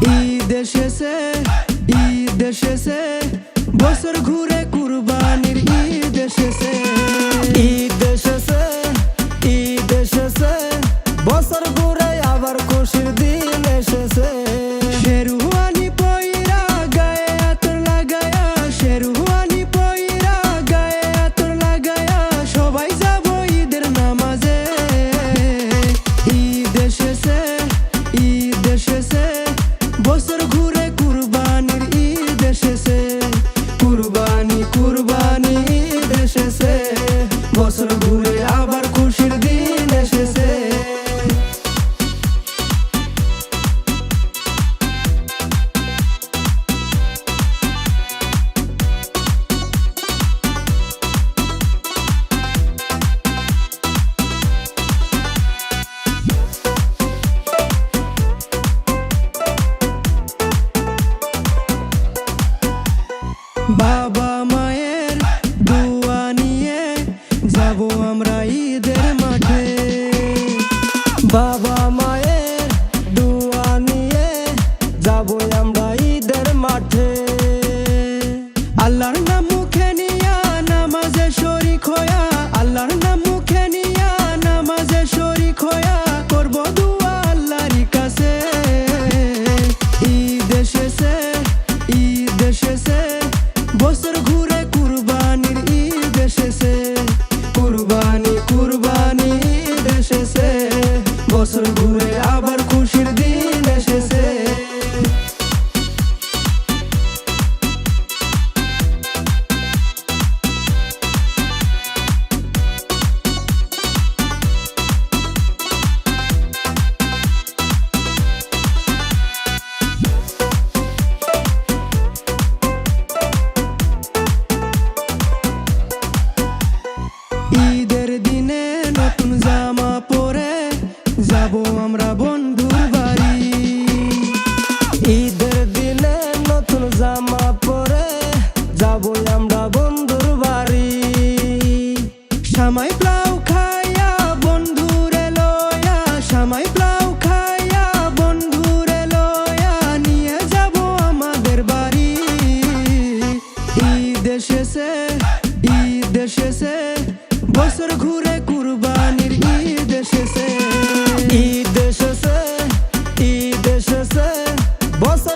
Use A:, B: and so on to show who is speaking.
A: ঈদ এসেছে, ঈদ এসেছে, বছর ঘুরে কুরবানির ঈদ এসেছে। ঈদ এসেছে, ঈদ এসেছে, বছর ঘুরে আবার খুশির দিন এসেছে। শেরওয়ানি পয়রা গায়ে আতর লাগায়া, শেরওয়ানি পয়রা গায়ে আতর লাগায়া, সবাই যাব ঈদের নামাজে। ঈদ এসেছে, ঈদ এসেছে, বছর ঘুরে কুরবানির ঈদ এসেছে। কুরবানি কুরবানি ঈদ এসেছে, বছর ঘুরে আবার খুশির দিন এসেছে। বাবা মায়ের দোয়া নিয়ে যাব আমরা ঈদের মাঠে। বাবা মায়ের দোয়া নিয়ে যাব আমরা ঈদের মাঠে। আল্লাহর নাম মুখে নিয়া নামাজে শরীক হয়া, আল্লাহর নাম মুখে নিয়া নামাজে শরীক হয়া, করব দোয়া আল্লাহর কাছে। ঈদ এসেছে, ঈদ এসেছে, বছর ঘুরে কুরবানির ঈদ এসেছে। কুরবানি কুরবানি ঈদ এসেছে, বছর ঘুরে আবার খুশির দিন এসেছে। ঈদের দিনে নতুন জামা পরে যাব আমরা বন্ধুর বাড়ি। ঈদের দিনে নতুন জামা পরে যাব আমরা বন্ধুর বাড়ি। সামাই প্লাউ খাইয়া বন্ধুরে লয়া, সামাই প্লাউ খাইয়া বন্ধুরে লয়া, নিয়ে যাব আমাদের বাড়ি। ঈদ এসেছে, ঈদ এসেছে, বছর ঘুরে কুরবানির ঈদ এসেছে। ঈদ এসেছে, ঈদ এসেছে, বছর